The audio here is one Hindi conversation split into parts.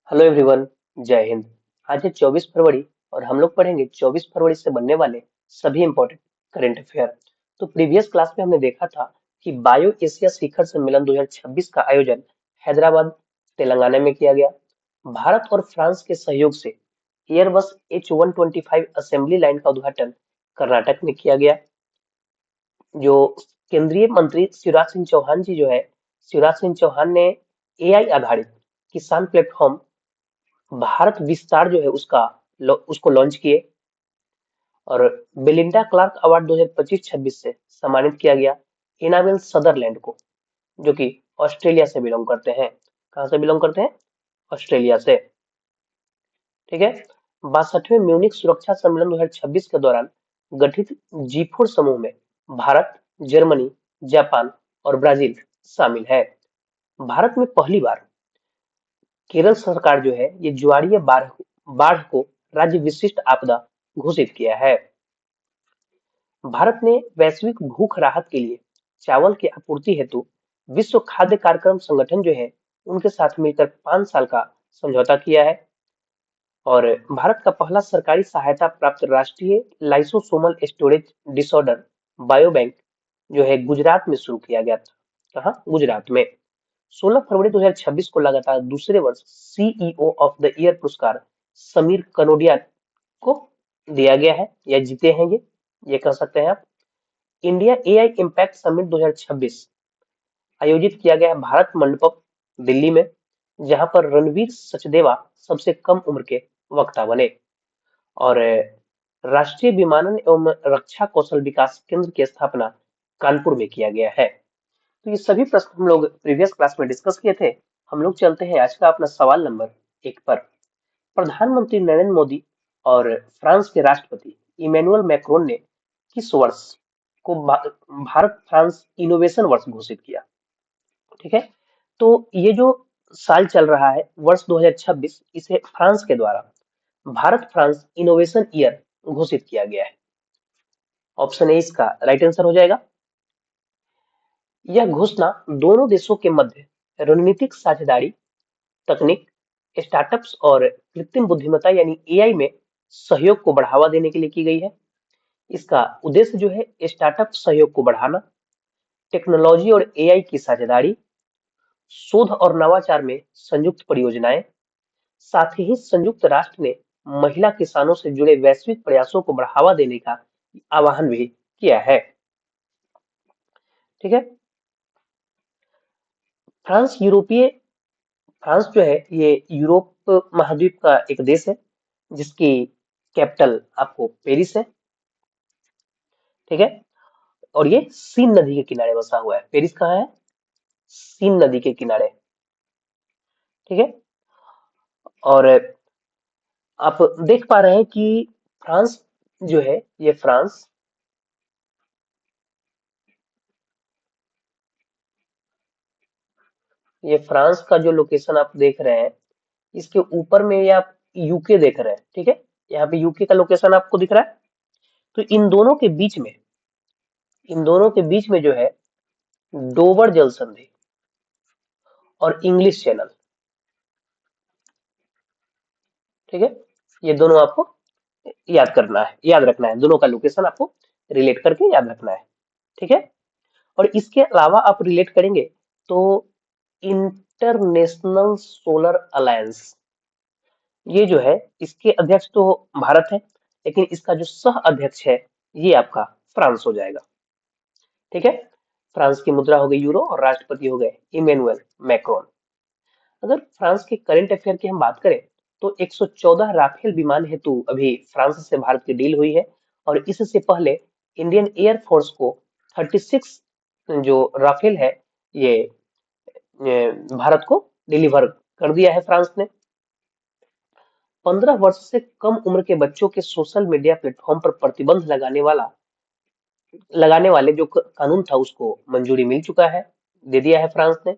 Hello everyone. जय हिंद। आज है 24 फरवरी और हम लोग पढ़ेंगे 24 फरवरी से बनने वाले सभी इंपॉर्टेंट करंट अफेयर। तो प्रीवियस क्लास में हमने देखा था कि बायो एशिया शिखर सम्मेलन 2026 का आयोजन हैदराबाद तेलंगाना में किया गया। भारत और फ्रांस के सहयोग से एयरबस H125 असेंबली लाइन का उद्घाटन कर्नाटक में किया गया। जो केंद्रीय मंत्री शिवराज सिंह चौहान जी जो है, शिवराज सिंह चौहान ने एआई आधारित किसान प्लेटफॉर्म भारत विस्तार जो है उसको लॉन्च किए। और बेलिंडा क्लार्क अवार्ड 2025-26 से सम्मानित किया गया इनाबेल सदरलैंड को, जो कि ऑस्ट्रेलिया से बिलोंग करते हैं। कहाँ से बिलोंग करते हैं? ऑस्ट्रेलिया से। ठीक है। 62वें म्यूनिक सुरक्षा सम्मेलन 2026 के दौरान गठित जी4 समूह में भारत, जर्मनी, जापान और ब्राजील शामिल है। भारत में पहली बार केरल सरकार जो है ये ज्वारीय बाढ़ बाढ़ को राज्य विशिष्ट आपदा घोषित किया है। भारत ने वैश्विक भूख राहत के लिए चावल की आपूर्ति हेतु विश्व खाद्य कार्यक्रम संगठन जो है उनके साथ मिलकर 5 साल का समझौता किया है। और भारत का पहला सरकारी सहायता प्राप्त राष्ट्रीय लाइसोसोमल स्टोरेज डिसऑर्डर बायोबैंक जो है गुजरात में शुरू किया गया था। कहाँ? गुजरात में। 16 फरवरी 2026 को लगातार दूसरे वर्ष सीईओ ऑफ द ईयर पुरस्कार समीर कनोडिया को दिया गया है या जीते हैं ये कह सकते हैं आप। इंडिया एआई इम्पैक्ट समिट 2026 आयोजित किया गया है भारत मंडपम दिल्ली में, जहां पर रणवीर सचदेवा सबसे कम उम्र के वक्ता बने। और राष्ट्रीय विमानन एवं रक्षा कौशल विकास केंद्र की स्थापना कानपुर में किया गया है। तो ये सभी प्रश्न हम लोग प्रीवियस क्लास में डिस्कस किए थे। हम लोग चलते हैं आज का अपना सवाल नंबर 1 पर। प्रधानमंत्री नरेंद्र मोदी और फ्रांस के राष्ट्रपति इमैनुअल मैक्रोन ने किस वर्ष को भारत फ्रांस इनोवेशन वर्ष घोषित किया? ठीक है। तो ये जो साल चल रहा है वर्ष 2026, इसे फ्रांस के द्वारा भारत फ्रांस इनोवेशन ईयर घोषित किया गया है। ऑप्शन ए इसका राइट आंसर हो जाएगा। यह घोषणा दोनों देशों के मध्य रणनीतिक साझेदारी, तकनीक, स्टार्टअप्स और कृत्रिम बुद्धिमत्ता यानी एआई में सहयोग को बढ़ावा देने के लिए की गई है। इसका उद्देश्य जो है स्टार्टअप सहयोग को बढ़ाना, टेक्नोलॉजी और एआई की साझेदारी, शोध और नवाचार में संयुक्त परियोजनाएं, साथ ही संयुक्त राष्ट्र ने महिला किसानों से जुड़े वैश्विक प्रयासों को बढ़ावा देने का आह्वान भी किया है। ठीक है। फ्रांस यूरोपीय फ्रांस जो है ये यूरोप महाद्वीप का एक देश है जिसकी कैपिटल आपको पेरिस है। ठीक है। और ये सीन नदी के किनारे बसा हुआ है। पेरिस कहाँ है? सीन नदी के किनारे। ठीक है। और आप देख पा रहे हैं कि फ्रांस जो है ये फ्रांस का जो लोकेशन आप देख रहे हैं, इसके ऊपर में ये आप यूके देख रहे हैं। ठीक है। यहाँ पे यूके का लोकेशन आपको दिख रहा है। तो इन दोनों के बीच में जो है डोवर जल संधि और इंग्लिश चैनल। ठीक है। ये दोनों आपको याद रखना है। दोनों का लोकेशन आपको रिलेट करके याद रखना है। ठीक है। और इसके अलावा आप रिलेट करेंगे तो इंटरनेशनल सोलर अलायंस, ये जो है इसके अध्यक्ष तो भारत है, लेकिन इसका जो सह अध्यक्ष है ये आपका फ्रांस हो जाएगा। ठीक है। फ्रांस की मुद्रा हो गई यूरो और राष्ट्रपति हो गए इमैनुअल मैक्रोन। अगर फ्रांस के करंट अफेयर की हम बात करें तो 114 राफेल विमान हेतु अभी फ्रांस से भारत की डील हुई है। और इससे पहले इंडियन एयरफोर्स को 36 जो राफेल है ये भारत को डिलीवर कर दिया है फ्रांस ने। 15 वर्ष से कम उम्र के बच्चों के सोशल मीडिया प्लेटफॉर्म पर प्रतिबंध लगाने वाले जो कानून था उसको मंजूरी मिल चुका है, दे दिया है फ्रांस ने।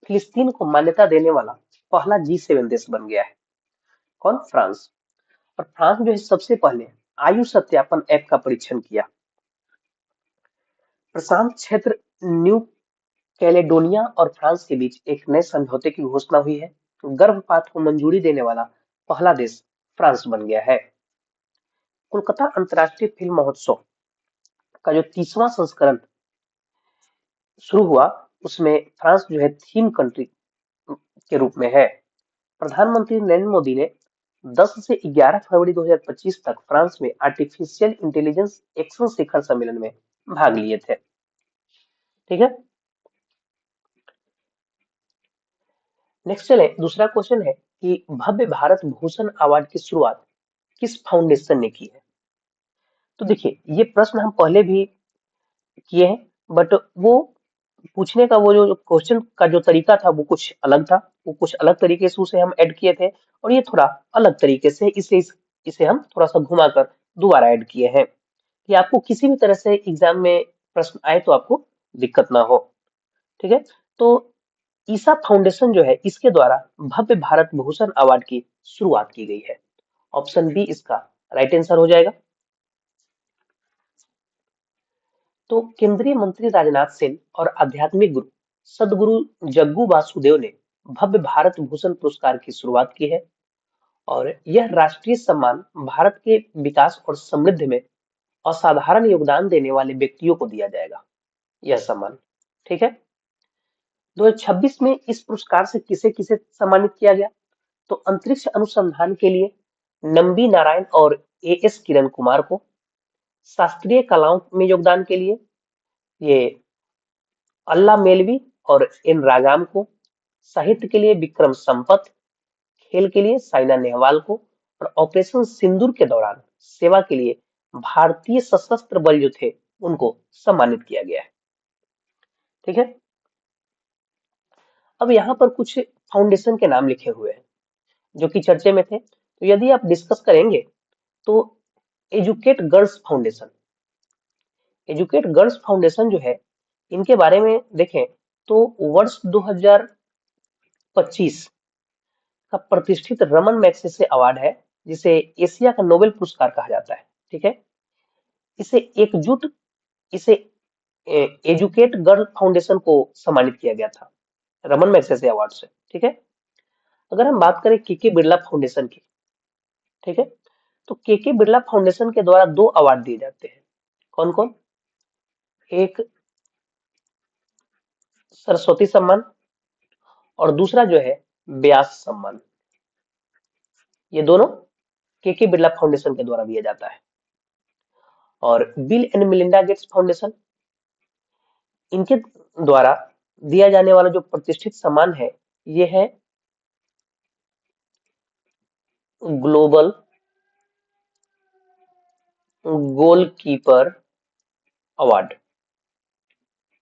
फिलिस्तीन को मान्यता देने वाला पहला G7 देश बन गया है। कौन? फ्रांस। और फ्रांस जो है सबसे पहले आयु सत्यापन ऐप का परीक्षण किया। प्रशांत क्षेत्र, न्यू कैलेडोनिया और फ्रांस के बीच एक नए समझौते की घोषणा हुई है। गर्भपात को मंजूरी देने वाला पहला देश फ्रांस बन गया है। कोलकाता अंतर्राष्ट्रीय फिल्म महोत्सव का जो 30वां संस्करण शुरू हुआ, उसमें फ्रांस जो है थीम कंट्री के रूप में है। प्रधानमंत्री नरेंद्र मोदी ने 10 से 11 फरवरी 2025 तक फ्रांस में आर्टिफिशियल इंटेलिजेंस एक्शन शिखर सम्मेलन में भाग लिए थे। ठीक है, नेक्स्ट चले। दूसरा क्वेश्चन है कि भव्य भारत भूषण अवार्ड की शुरुआत किस फाउंडेशन ने की है? तो देखिए, ये प्रश्न हम पहले भी किए हैं, बट वो पूछने का वो जो क्वेश्चन का जो तरीका था वो कुछ अलग था। वो कुछ अलग तरीके से उसे हम ऐड किए थे, और ये थोड़ा अलग तरीके से इसे हम थोड़ा सा घुमाकर दोबारा ऐड किए हैं, कि आपको किसी भी तरह से एग्जाम में प्रश्न आए तो आपको दिक्कत ना हो। ठीक है, तो ईसा फाउंडेशन जो है, इसके द्वारा भव्य भारत भूषण अवार्ड की शुरुआत की गई है। ऑप्शन बी इसका राइट आंसर हो जाएगा। तो केंद्रीय मंत्री राजनाथ सिंह और आध्यात्मिक गुरु सदगुरु जग्गू वासुदेव ने भव्य भारत भूषण पुरस्कार की शुरुआत की है, और यह राष्ट्रीय सम्मान भारत के विकास और समृद्धि में असाधारण योगदान देने वाले व्यक्तियों को दिया जाएगा, यह सम्मान। ठीक है, 2026 में इस पुरस्कार से किसे किसे सम्मानित किया गया? तो अंतरिक्ष अनुसंधान के लिए नंबी नारायण और एएस किरण कुमार को, शास्त्रीय कलाओं में योगदान के लिए ये अल्ला मेलवी और एन राजाम को, साहित्य के लिए विक्रम संपत, खेल के लिए साइना नेहवाल को, और ऑपरेशन सिंदूर के दौरान सेवा के लिए भारतीय सशस्त्र बल जो थे उनको सम्मानित किया गया है। ठीक है, अब यहाँ पर कुछ फाउंडेशन के नाम लिखे हुए हैं जो कि चर्चे में थे, तो यदि आप डिस्कस करेंगे तो educate girls foundation, educate girls foundation जो है, इनके बारे में देखें तो वर्ष 2025 का प्रतिष्ठित रमन मैग्सेसे अवार्ड है, जिसे एशिया का नोबेल पुरस्कार कहा जाता है। ठीक है, इसे एकजुट इसे एजुकेट गर्ल फाउंडेशन को सम्मानित किया गया था रमन मैग्सेसे अवार्ड से। ठीक है, अगर हम बात करें के बिरला फाउंडेशन की, ठीक है, तो के बिरला फाउंडेशन के द्वारा 2 अवार्ड दिए जाते हैं। कौन कौन? एक सरस्वती सम्मान, और दूसरा जो है व्यास सम्मान। ये दोनों के बिरला फाउंडेशन के द्वारा दिया जाता है। और bill and Melinda Gates foundation, इनके द्वारा दिया जाने वाला जो प्रतिष्ठित सम्मान है, ये है ग्लोबल गोलकीपर अवार्ड।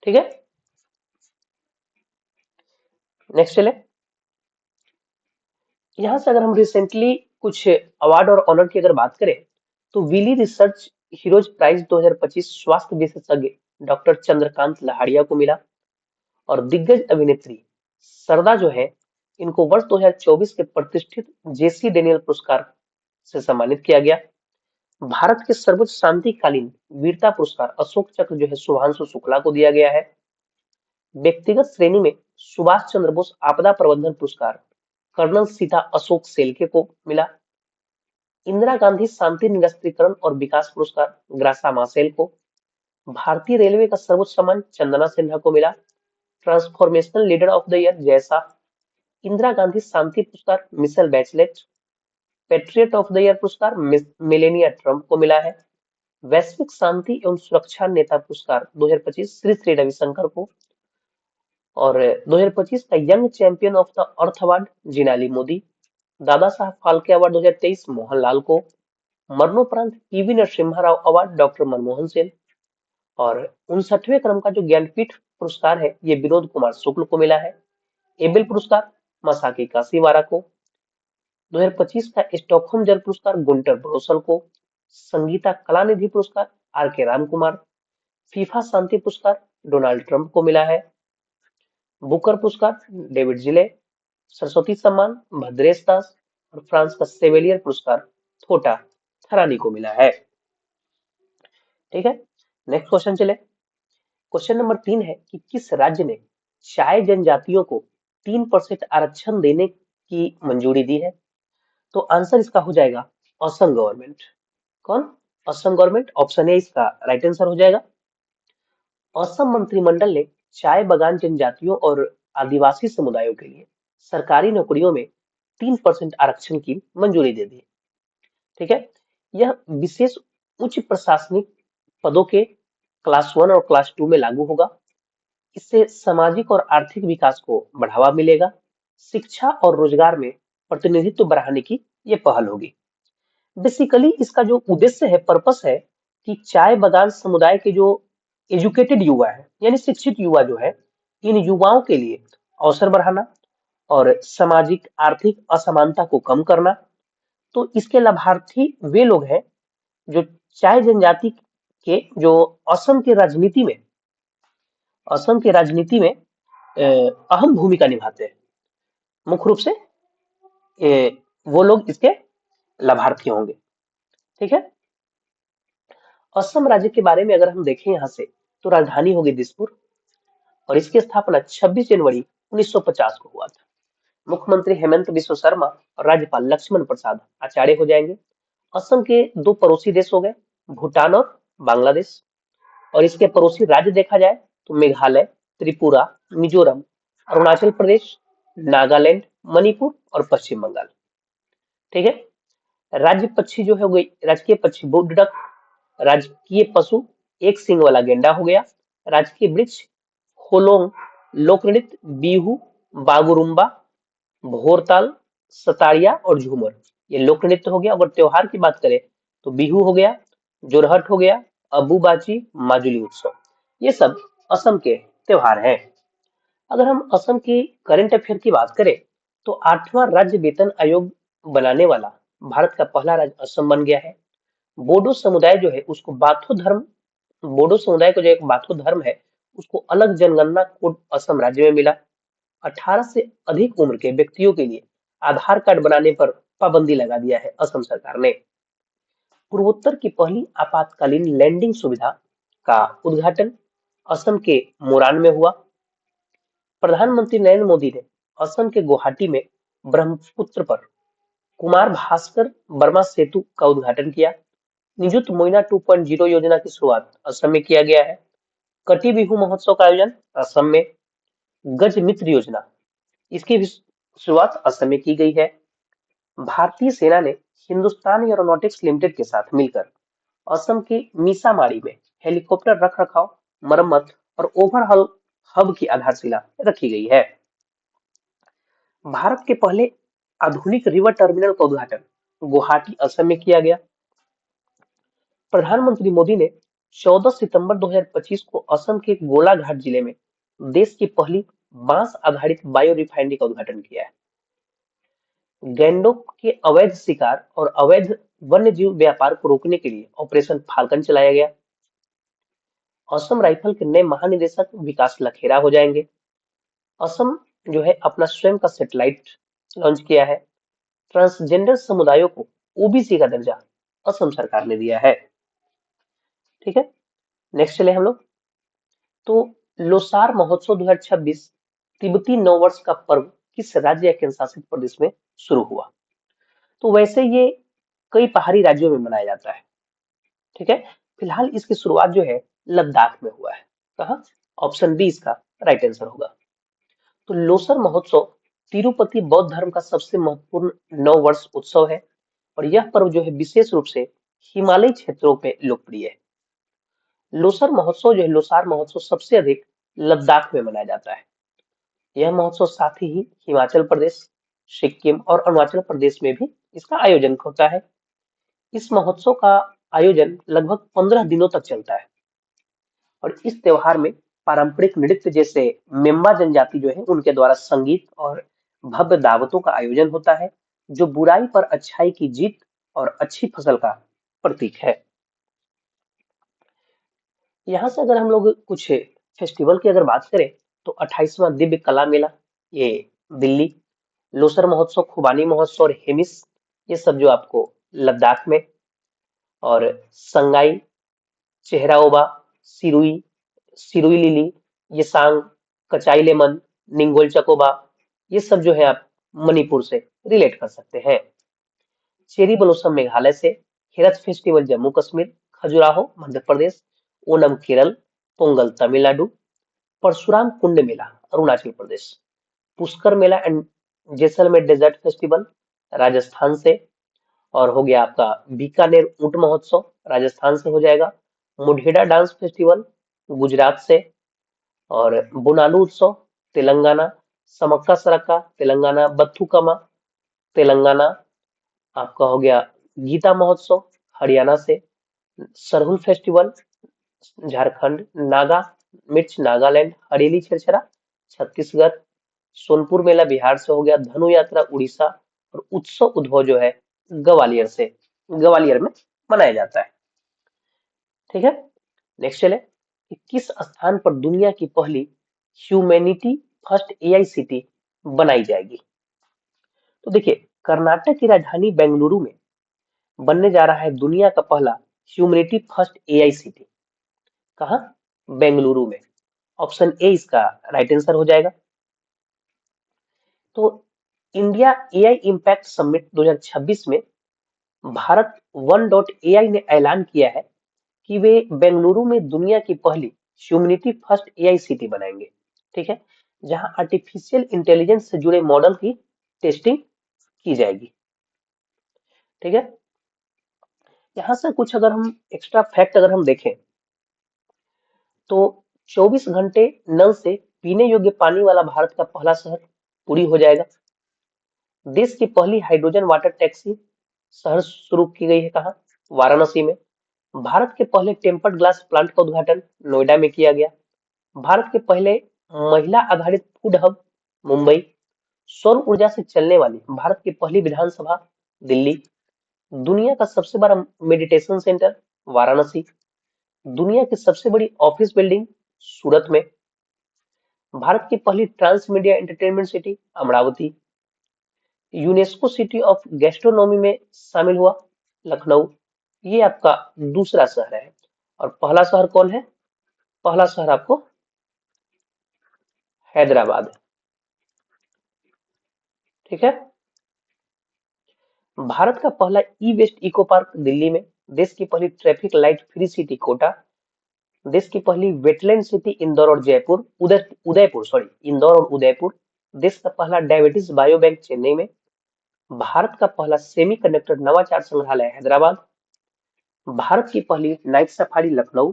ठीक है, नेक्स्ट चले। यहां से अगर हम रिसेंटली कुछ अवार्ड और ऑनर की अगर बात करें, तो विली रिसर्च हीरोज प्राइज 2025 स्वास्थ्य विशेषज्ञ डॉक्टर चंद्रकांत लहाड़िया को मिला, और दिग्गज अभिनेत्री सरदा जो है, इनको वर्ष 2024 के प्रतिष्ठित जेसी डेनियल पुरस्कार से सम्मानित किया गया। भारत के सर्वोच्च शांतिकालीन वीरता पुरस्कार अशोक चक्र जो है शुभांशु शुक्ला को दिया गया है। व्यक्तिगत श्रेणी में सुभाष चंद्र बोस आपदा प्रबंधन पुरस्कार कर्नल सीता अशोक सेल्के को मिला। इंदिरा गांधी शांति निरस्त्रीकरण और विकास पुरस्कार ग्रासा मासेल को। भारतीय रेलवे का सर्वोच्च सम्मान चंदना सिन्हा को मिला। Transformational leader of the year जैसा। इंदिरा गांधी शांति पुरस्कार Michelle Bachelet. Patriot of the year पुरस्कार मेलेनिया ट्रंप को मिला है। वैश्विक शांति एवं सुरक्षा नेता पुरस्कार 2025 श्री श्री रविशंकर को, और 2025 का young champion of the earth award Jinali Modi. Dada Saheb Phalke award 2023 Mohanlal को। मरणोपरांत PV Narasimha Rao award doctor Manmohan Singh. और 59वें क्रम का जो ज्ञानपीठ पुरस्कार है, ये विनोद कुमार शुक्ल को मिला है। एबेल पुरस्कार मसाकी काशीवारा को। 2025 का स्टॉकहोम जल पुरस्कार गुंटर ब्रोसल को। संगीता कलानिधि पुरस्कार आर के राम कुमार। फीफा शांति पुरस्कार डोनाल्ड ट्रंप को मिला है। बुकर पुरस्कार डेविड जिले। सरस्वती सम्मान भद्रेश दास। और फ्रांस का सेवेलियर पुरस्कार थोटा थरानी को मिला है। ठीक है, नेक्स्ट क्वेश्चन चले। क्वेश्चन नंबर 3 है कि किस राज्य ने चाय जनजातियों को 3% आरक्षण देने की मंजूरी दी है। तो आंसर इसका हो जाएगा असम गवर्नमेंट। कौन? असम गवर्नमेंट, ऑप्शन ए इसका राइट आंसर हो जाएगा। असम मंत्रिमंडल ने चाय बगान जनजातियों और आदिवासी समुदायों के लिए सरकारी नौकरियों में 3% आरक्षण की मंजूरी दे दी। ठीक है, यह विशेष उच्च प्रशासनिक पदों के क्लास 1 और क्लास 2 में लागू होगा। इससे सामाजिक और आर्थिक विकास को बढ़ावा मिलेगा। शिक्षा और रोजगार में प्रतिनिधित्व बढ़ाने की ये पहल होगी। बेसिकली इसका जो उद्देश्य है, पर्पस है कि चाय बागान समुदाय के जो एजुकेटेड युवा है, यानी शिक्षित युवा जो है, इन युवाओं के लिए अवसर बढ़ाना और सामाजिक आर्थिक असमानता को कम करना। तो इसके लाभार्थी वे लोग हैं जो चाय जनजाति के जो असम की राजनीति में असम की राजनीति में अहम भूमिका निभाते हैं। मुख्य रूप से वो लोग इसके लाभार्थी होंगे। ठीक है, असम राज्य के बारे में अगर हम देखें यहाँ से, तो राजधानी होगी दिसपुर और इसकी स्थापना 26 जनवरी 1950 को हुआ था। मुख्यमंत्री हेमंत बिस्व शर्मा और राज्यपाल लक्ष्मण प्रसाद आचार्य हो जाएंगे। असम के दो पड़ोसी देश हो गए, भूटान और बांग्लादेश। और इसके पड़ोसी राज्य देखा जाए तो मेघालय, त्रिपुरा, मिजोरम, अरुणाचल प्रदेश, नागालैंड, मणिपुर और पश्चिम बंगाल। ठीक है, राज्य पक्षी जो है हो गई, राजकीय पक्षी बुडक, राजकीय पशु एक सींग वाला गेंडा हो गया, राजकीय वृक्ष होलोंग, लोक नृत्य बिहू, बागुरुम्बा, भोरताल, सतारिया और झूमर, ये लोक नृत्य हो गया। अगर त्योहार की बात करें तो बिहू हो गया, जोरहट हो गया, अबुबाची, माजुली उत्सव, ये सब असम के त्योहार हैं। अगर हम असम की करंट अफेयर की बात करें तो 8वां राज्य वेतन आयोग बनाने वाला भारत का पहला राज्य असम बन गया है। बोडो समुदाय जो है उसको बाथो धर्म बोडो समुदाय को जो एक बाथो धर्म है उसको अलग जनगणना कोड असम राज्य में मिला। 18 से अधिक उम्र के व्यक्तियों के लिए आधार कार्ड बनाने पर पाबंदी लगा दिया है असम सरकार ने। पूर्वोत्तर की पहली आपातकालीन लैंडिंग सुविधा का उद्घाटन असम के मोरान में हुआ। प्रधानमंत्री नरेंद्र मोदी ने असम के गुवाहाटी में ब्रह्मपुत्र पर कुमार भास्कर वर्मा सेतु का उद्घाटन किया। निजुत मोइना 2.0 योजना की शुरुआत असम में किया गया है। कटी बिहू महोत्सव का आयोजन असम में। गज मित्र योजना, इसकी भी शुरुआत असम में की गई है। भारतीय सेना ने हिंदुस्तान एरोनॉटिक्स लिमिटेड के साथ मिलकर असम के मीसामारी में हेलीकॉप्टर रख रखाव, मरम्मत और ओवरहॉल हब की आधारशिला रखी गई है। भारत के पहले आधुनिक रिवर टर्मिनल का उद्घाटन गुवाहाटी असम में किया गया। प्रधानमंत्री मोदी ने 14 सितंबर 2025 को असम के गोलाघाट जिले में देश की पहली बांस आधारित बायो रिफाइनरी का उद्घाटन किया है। गैंडोक के अवैध शिकार और अवैध वन्य जीव व्यापार को रोकने के लिए ऑपरेशन फाल्कन चलाया गया। असम राइफल के नए महानिदेशक विकास लखेरा हो जाएंगे। असम जो है अपना स्वयं का सैटेलाइट लॉन्च किया है। ट्रांसजेंडर समुदायों को ओबीसी का दर्जा असम सरकार ने दिया है। ठीक है, नेक्स्ट चले हम लोग। तो लोसार महोत्सव 2026 तिब्बती नववर्ष का पर्व किस राज्य या केंद्र शासित प्रदेश में शुरू हुआ? तो वैसे ये कई पहाड़ी राज्यों में मनाया जाता है। ठीक है, फिलहाल इसकी शुरुआत जो है लद्दाख में हुआ है। कहा? ऑप्शन बी इसका राइट आंसर होगा। तो लोसर महोत्सव तिरुपति बौद्ध धर्म का सबसे महत्वपूर्ण नववर्ष उत्सव है और यह पर्व जो है विशेष रूप से हिमालयी क्षेत्रों में लोकप्रिय है। लोसर महोत्सव जो है, लोसार महोत्सव सबसे अधिक लद्दाख में मनाया जाता है। यह महोत्सव साथ ही हिमाचल प्रदेश, सिक्किम और अरुणाचल प्रदेश में भी इसका आयोजन होता है। इस महोत्सव का आयोजन लगभग 15 दिनों तक चलता है और इस त्योहार में पारंपरिक नृत्य जैसे मेम्बा जनजाति जो है उनके द्वारा संगीत और भव्य दावतों का आयोजन होता है जो बुराई पर अच्छाई की जीत और अच्छी फसल का प्रतीक है। यहाँ से अगर हम लोग कुछ फेस्टिवल की अगर बात करें तो 28वां दिव्य कला मेला ये दिल्ली, लोसर महोत्सव, खुबानी महोत्सव और हेमिस ये सब जो आपको लद्दाख में, और संगाई, चेहराओबा, सिरुई, सिरुई लिली, येसांग, कचाई लेमन, निंगोल चकोबा, ये सब जो है आप मणिपुर से रिलेट कर सकते हैं। चेरी ब्लॉसम मेघालय से, हिरत festival Jammu Kashmir, Khajuraho Madhya Pradesh, Onam Kerala, Pongal Tamil Nadu, Parshuram Kund Mela Arunachal Pradesh, Pushkar Mela and Jaisalmer desert festival Rajasthan से, और हो गया आपका बीकानेर ऊंट महोत्सव राजस्थान से हो जाएगा, मुढेड़ा डांस फेस्टिवल गुजरात से, और बोनालू उत्सव तेलंगाना, समक्का सरक्का तेलंगाना, बथुकमा तेलंगाना, आपका हो गया गीता महोत्सव हरियाणा से, सरहुल फेस्टिवल झारखंड, नागा मिर्च नागालैंड, हरेली छेरछेरा छत्तीसगढ़, सोनपुर मेला बिहार से हो गया, धनु यात्रा उड़ीसा, और उत्सव उद्भव जो है ग्वालियर से, ग्वालियर में मनाया जाता है। ठीक है, नेक्स्ट चले कि किस स्थान पर दुनिया की पहली ह्यूमैनिटी फर्स्ट एआई सिटी बनाई जाएगी। तो देखिए, कर्नाटक की राजधानी बेंगलुरु में बनने जा रहा है दुनिया का पहला ह्यूमैनिटी फर्स्ट एआई सिटी। कहाँ? बेंगलुरु में। ऑप्शन ए इसका राइट आंसर हो जाएगा। तो इंडिया एआई इम्पैक्ट समिट 2026 में भारत 1.ai ने ऐलान किया है कि वे बेंगलुरु में दुनिया की पहली ह्यूमैनिटी फर्स्ट एआई सिटी बनाएंगे। ठीक है, जहां आर्टिफिशियल इंटेलिजेंस से जुड़े मॉडल की टेस्टिंग की जाएगी। ठीक है, यहां से कुछ अगर हम एक्स्ट्रा फैक्ट अगर हम देखें तो 24 घंटे नल से पीने योग्य पानी वाला भारत का पहला शहर पुरी हो जाएगा। देश की पहली हाइड्रोजन वाटर टैक्सी शहर शुरू की गई है। कहाँ? वाराणसी में। भारत के पहले टेम्पर्ड ग्लास प्लांट का उद्घाटन नोएडा में किया गया। भारत के पहले महिला आधारित फूड हब मुंबई। सौर ऊर्जा से चलने वाली भारत की पहली विधानसभा दिल्ली। दुनिया का सबसे बड़ा मेडिटेशन सेंटर वाराणसी। दुनिया की सबसे बड़ी ऑफिस बिल्डिंग सूरत में। भारत की पहली trans media entertainment city Amaravati. UNESCO city of gastronomy में शामिल हुआ लखनऊ। ये आपका दूसरा शहर है। और पहला शहर कौन है? पहला शहर आपको हैदराबाद है। ठीक है, भारत का पहला e waste eco park Delhi में। देश की पहली traffic light free city Kota. देश की पहली वेटलैंड सिटी इंदौर और जयपुर उदयपुर सॉरी इंदौर और उदयपुर। देश का पहला डायबिटीज बायो बैंक चेन्नई में। भारत का पहला सेमीकंडक्टर नवाचार संग्रहालय हैदराबाद। भारत की पहली नाइट सफारी लखनऊ,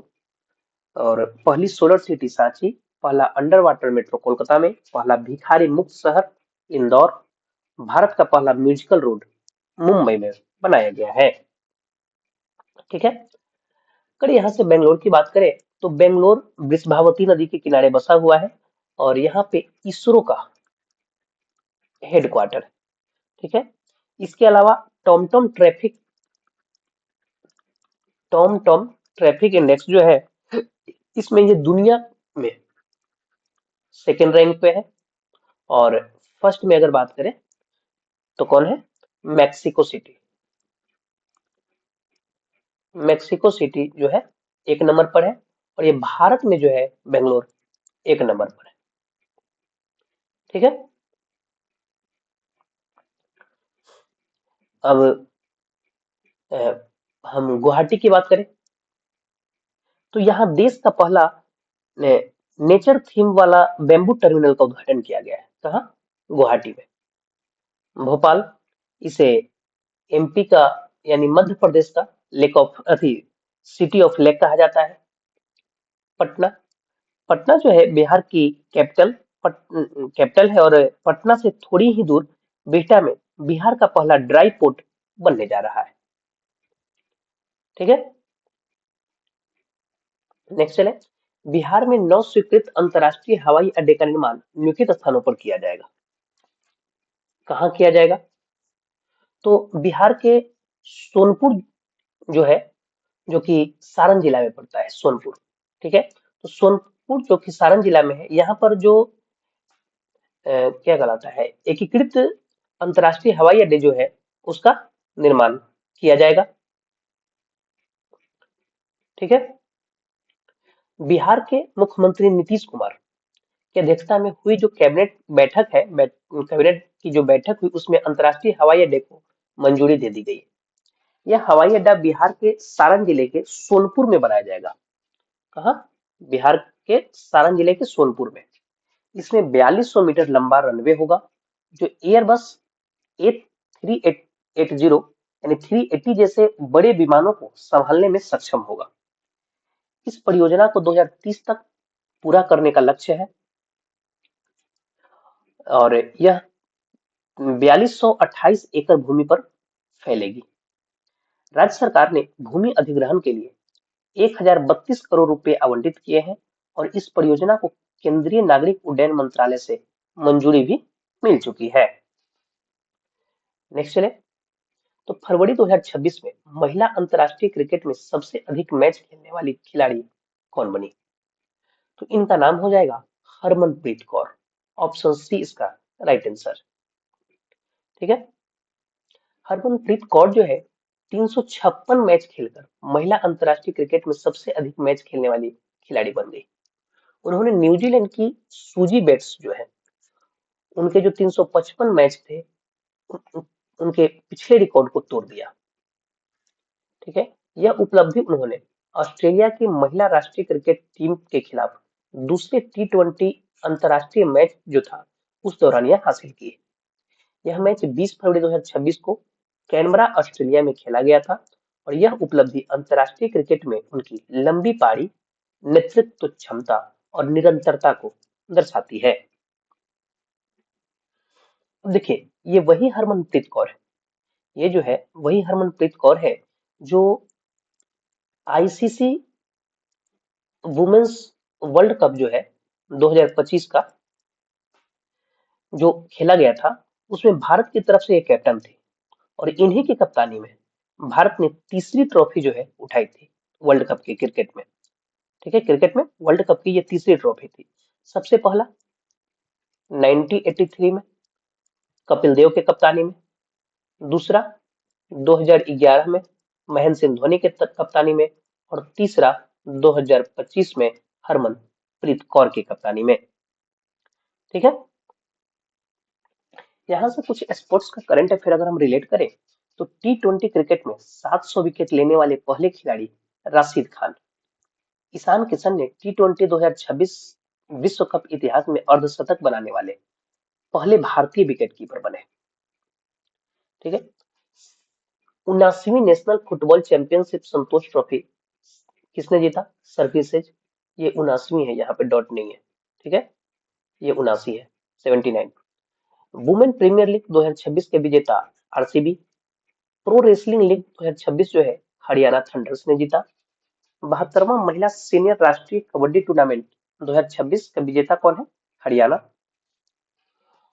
और पहली सोलर सिटी सांची। पहला अंडर वाटर मेट्रो कोलकाता में। पहला भिखारी मुक्त शहर इंदौर। भारत का पहला म्यूजिकल रोड मुंबई में बनाया गया है। ठीक है, अगर यहाँ से बेंगलोर की बात करें तो बेंगलोर वृषभावती नदी के किनारे बसा हुआ है, और यहाँ पे इसरो का हेडक्वार्टर है। ठीक है, इसके अलावा TomTom traffic TomTom traffic index जो है इसमें ये दुनिया में सेकेंड रैंक पे है। और फर्स्ट में अगर बात करें तो कौन है? Mexico city. मैक्सिको सिटी जो है एक नंबर पर है, और ये भारत में जो है बेंगलोर एक नंबर पर है। ठीक है, अब अ, हम गुवाहाटी की बात करें तो यहाँ देश का पहला नेचर थीम वाला बेम्बू टर्मिनल का उद्घाटन किया गया है। कहाँ? गुवाहाटी में। भोपाल, इसे एमपी का यानी मध्य प्रदेश का लेक ऑफ अथी सिटी ऑफ लेक कहा जाता है। पटना, पटना जो है बिहार की कैपिटल है, और पटना से थोड़ी ही दूर बिहटा में बिहार का पहला ड्राई पोर्ट बनने जा रहा है। ठीक है, नेक्स्ट चले। बिहार में नौ स्वीकृत अंतर्राष्ट्रीय हवाई अड्डे का निर्माण निम्नलिखित स्थानों पर किया जाएगा। कहाँ किया जाएगा? तो बिहार के सोनपुर जो है, जो कि सारण जिला में पड़ता है, सोनपुर। ठीक है, तो सोनपुर जो कि सारण जिला में है, यहाँ पर जो क्या कहलाता है एकीकृत अंतर्राष्ट्रीय हवाई अड्डे जो है उसका निर्माण किया जाएगा। ठीक है, बिहार के मुख्यमंत्री नीतीश कुमार की अध्यक्षता में हुई जो कैबिनेट बैठक है, कैबिनेट की जो बैठक हुई उसमें अंतर्राष्ट्रीय हवाई अड्डे को मंजूरी दे दी गई। यह हवाई अड्डा बिहार के सारण जिले के सोनपुर में बनाया जाएगा। कहाँ? बिहार के सारण जिले के सोनपुर में। इसमें 4200 मीटर लंबा रनवे होगा जो एयरबस A380 यानी 380 जैसे बड़े विमानों को संभालने में सक्षम होगा। इस परियोजना को 2030 तक पूरा करने का लक्ष्य है और यह 4228 एकड़ भूमि पर फैलेगी। राज्य सरकार ने भूमि अधिग्रहण के लिए 1032 करोड़ रुपए आवंटित किए हैं और इस परियोजना को केंद्रीय नागरिक उड्डयन मंत्रालय से मंजूरी भी मिल चुकी है। नेक्स्ट चले तो फरवरी 2026 में महिला अंतर्राष्ट्रीय क्रिकेट में सबसे अधिक मैच खेलने वाली खिलाड़ी कौन बनी? तो इनका नाम हो जाएगा हरमनप्रीत कौर। ऑप्शन सी इसका राइट आंसर। ठीक है, हरमनप्रीत कौर जो है 356 मैच खेलकर महिला अंतर्राष्ट्रीय क्रिकेट में सबसे अधिक मैच खेलने वाली खिलाड़ी बन गई। उन्होंने न्यूजीलैंड की सूजी बेट्स जो है उनके जो 355 मैच थे उनके पिछले रिकॉर्ड को तोड़ दिया। ठीक है, यह उपलब्धि उन्होंने ऑस्ट्रेलिया की महिला राष्ट्रीय क्रिकेट टीम के खिलाफ दूसरे T20 अंतर्राष्ट्रीय मैच जो था उस दौरान यह हासिल की। यह मैच 20 फरवरी 2026 को कैनबरा ऑस्ट्रेलिया में खेला गया था और यह उपलब्धि अंतर्राष्ट्रीय क्रिकेट में उनकी लंबी पारी, नेतृत्व क्षमता और निरंतरता को दर्शाती है। अब देखिए, ये वही हरमनप्रीत कौर है, ये जो है वही हरमनप्रीत कौर है जो आईसीसी वुमेन्स वर्ल्ड कप जो है 2025 का जो खेला गया था उसमें भारत की तरफ से ये कैप्टन थे और इन्हीं की कप्तानी में भारत ने तीसरी ट्रॉफी जो है उठाई थी वर्ल्ड कप की क्रिकेट में। ठीक है, क्रिकेट में वर्ल्ड कप की ये तीसरी ट्रॉफी थी। सबसे पहला 1983 में कपिल देव के कप्तानी में, दूसरा 2011 में महेंद्र सिंह धोनी के कप्तानी में और तीसरा 2025 में हरमनप्रीत कौर की कप्तानी में। ठीक है, यहाँ से कुछ स्पोर्ट्स का करंट अफेयर अगर हम रिलेट करें तो T20 क्रिकेट में 700 विकेट लेने वाले पहले खिलाड़ी राशिद खान। ईशान किशन ने T20 2026 विश्व कप इतिहास में अर्धशतक बनाने वाले पहले भारतीय विकेट कीपर बने। ठीक है, 79वीं नेशनल फुटबॉल चैंपियनशिप संतोष ट्रॉफी किसने जीता? सर्विसेज। ये 79वीं है, यहाँ पे डॉट नहीं है। ठीक है, ये 79 है, 79। वुमेन प्रीमियर लीग 2026 के विजेता आरसीबी। प्रो रेसलिंग लीग 2026 जो है हरियाणा थंडर्स ने जीता। 72वां महिला सीनियर राष्ट्रीय कबड्डी टूर्नामेंट 2026 का विजेता कौन है? हरियाणा।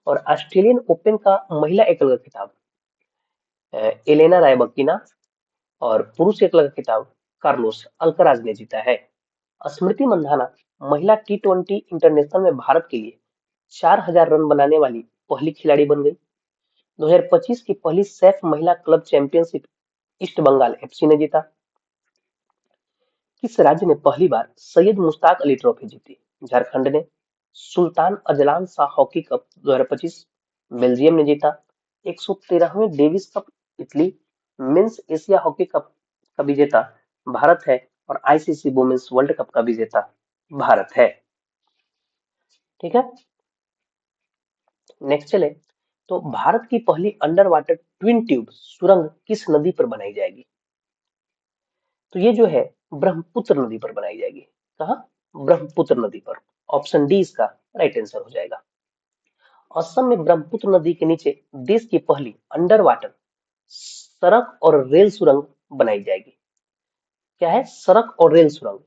और ऑस्ट्रेलियन ओपन का महिला एकल का खिताब एलेना रायबकिना और पुरुष एकल का खिताब कार्लोस अल्कराज ने जीता है। स्मृति मंधाना महिला T20 इंटरनेशनल में भारत के लिए 4000 रन बनाने वाली पहली खिलाड़ी बन गई। 2025 की पहली सैफ महिला club championship East Bengal FC ने जीता। किस राज्य ने पहली बार सैयद मुश्ताक अली ट्रॉफी जीती? झारखंड ने। Sultan Azlan Shah hockey cup 2025 Belgium ने जीता। 113वें Davis cup Italy. Men's Asia hockey cup का विजेता भारत है और आईसीसी वुमेन्स वर्ल्ड कप का विजेता भारत है। ठीक है, नेक्स्ट चले तो भारत की पहली अंडर वाटर ट्विन ट्यूब सुरंग किस नदी पर बनाई जाएगी? तो ये जो है ब्रह्मपुत्र नदी पर बनाई जाएगी। कहाँ? ब्रह्मपुत्र नदी पर। ऑप्शन डी इसका राइट आंसर हो जाएगा। असम में ब्रह्मपुत्र नदी के नीचे देश की पहली अंडर वाटर सड़क और रेल सुरंग बनाई जाएगी। क्या है? सड़क और रेल सुरंग,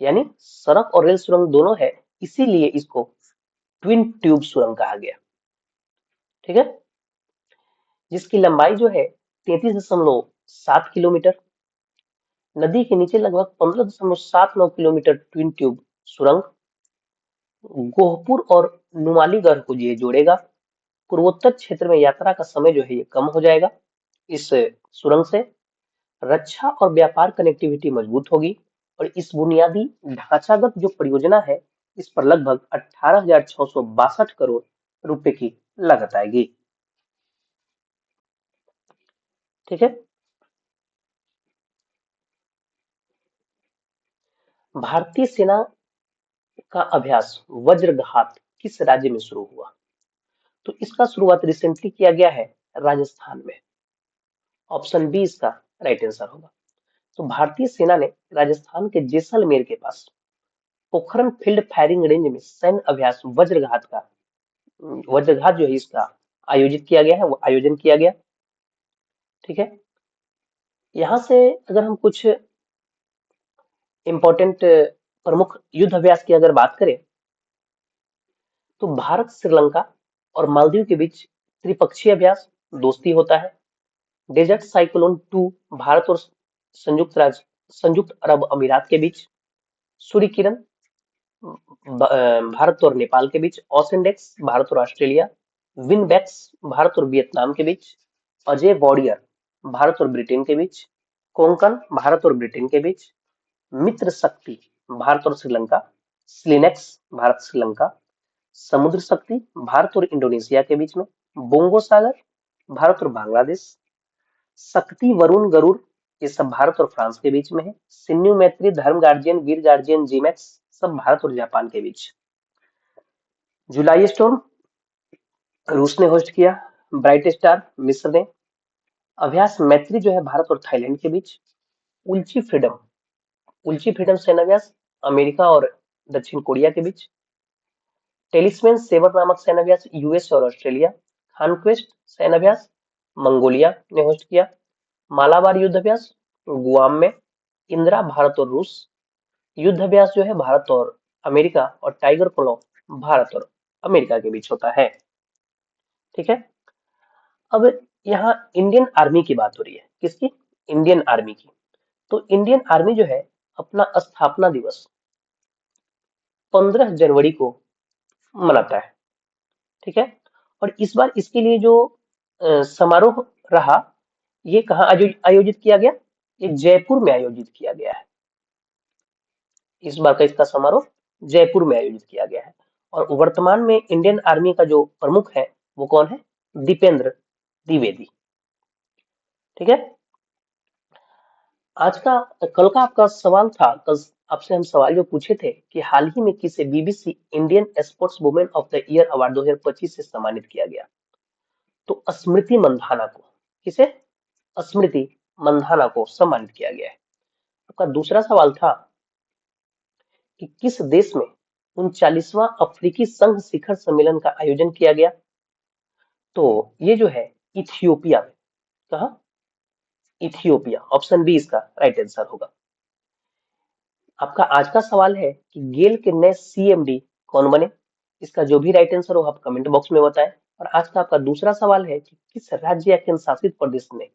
यानी सड़क और रेल सुरंग दोनों है, इसीलिए इसको ट्विन ट्यूब सुरंग कहा गया। ठीक है, जिसकी लंबाई जो है 33.7 किलोमीटर, नदी के नीचे लगभग 15.79 किलोमीटर ट्विन ट्यूब सुरंग गोहपुर और नुमालीगढ़ को ये जोड़ेगा। पूर्वोत्तर क्षेत्र में यात्रा का समय जो है ये कम हो जाएगा। इस सुरंग से रक्षा और व्यापार कनेक्टिविटी मजबूत होगी और इस बुनियादी ढांचागत जो परियोजना है इस पर लगभग 18,662 करोड़ रुपए की लागत आएगी। ठीक है। भारतीय सेना का अभ्यास वज्रघात किस राज्य में शुरू हुआ? तो इसका शुरुआत रिसेंटली किया गया है राजस्थान में। ऑप्शन बी इसका राइट आंसर होगा। तो भारतीय सेना ने राजस्थान के जैसलमेर के पास पोखरण फील्ड फायरिंग रेंज में सैन्य अभ्यास वज्रघात जो है इसका आयोजित किया गया है, वो आयोजन किया गया। ठीक है। यहाँ से अगर हम कुछ इंपॉर्टेंट प्रमुख युद्ध अभ्यास की अगर बात करें, तो भारत श्रीलंका और मालदीव के बीच त्रिपक्षीय अभ्यास दोस्ती होता है। डेजर्ट साइक्लोन 2 भारत और संयुक्त अरब अमीरात के बीच। सूर्य किरण भारत और नेपाल के बीच। ओसेनडेक्स भारत और ऑस्ट्रेलिया। विनबैक्स भारत और वियतनाम के बीच। अजय वॉरियर भारत और ब्रिटेन के बीच। कोंकण भारत और ब्रिटेन के बीच। मित्र शक्ति भारत और श्रीलंका। स्लिनेक्स भारत श्रीलंका। समुद्र शक्ति भारत और इंडोनेशिया के बीच में। बोंगो सागर भारत और बांग्लादेश। शक्ति वरुण गरुड़ ये सब भारत और फ्रांस के बीच में है। सिन्यू मैत्री धर्म गार्जियन वीर गार्जियन जीमैक्स सब भारत और जापान के बीच। जुलाई स्टॉर्म रूस ने होस्ट किया। ब्राइट स्टार मिस्र ने। अभ्यास मैत्री जो है भारत और थाईलैंड के बीच। उल्ची फ्रीडम उल्ची फ्रीडम सेनाभ्यास अमेरिका और दक्षिण कोरिया के बीच। टेलिस्मेन सेवर नामक सेनाभ्यास यूएस और ऑस्ट्रेलिया। कॉन्क्वेस्ट सेनाभ्यास मंगोलिया ने होस्ट किया। मालाबार युद्धाभ्यास गुआम में। इंदिरा भारत और रूस। युद्धाभ्यास जो है भारत और अमेरिका और टाइगर क्लॉ भारत और अमेरिका के बीच होता है। ठीक है। अब यहाँ इंडियन आर्मी की बात हो रही है। किसकी? इंडियन आर्मी की। तो इंडियन आर्मी जो है अपना स्थापना दिवस 15 जनवरी को मनाता है। ठीक है। और इस बार इसके लिए जो समारोह रहा, ये कहाँ आयोजित किया गया? ये जयपुर में आयोजित किया गया है। इस बार का इसका समारोह जयपुर में आयोजित किया गया है। और वर्तमान में इंडियन आर्मी का जो प्रमुख है वो कौन है? दीपेंद्र द्विवेदी। ठीक है। आज का कल का आपका सवाल था, कल आपसे हम सवाल जो पूछे थे कि हाल ही में किसे BBC Indian sports women of the year award 2025 से सम्मानित किया गया? तो स्मृति मंधाना को। किसे? स्मृति मंधाना को सम्मानित किया गया है। आपका दूसरा सवाल था कि किस देश में 39वां अफ्रीकी संघ शिखर सम्मेलन का आयोजन किया गया? तो ये जो है इथियोपिया में। कहा? इथियोपिया। ऑप्शन बी इसका राइट आंसर होगा। आपका आज का सवाल है कि गेल के नए सीएमडी कौन बने? इसका जो भी राइट आंसर हो आप कमेंट बॉक्स में बताएं। और आज का आपका दूसरा सवाल है कि किस राज्य या केंद्र शासित प्रदेश ने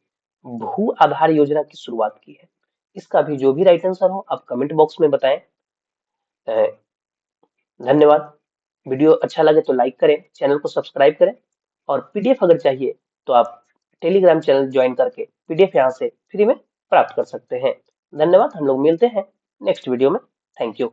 भू आधार योजना की शुरुआत की है? इसका भी जो भी राइट आंसर हो आप कमेंट बॉक्स में बताएं। धन्यवाद। वीडियो अच्छा लगे तो लाइक करें, चैनल को सब्सक्राइब करें। और पीडीएफ अगर चाहिए तो आप टेलीग्राम चैनल ज्वाइन करके पीडीएफ यहाँ से फ्री में प्राप्त कर सकते हैं। धन्यवाद। हम लोग मिलते हैं नेक्स्ट वीडियो में। Thank you.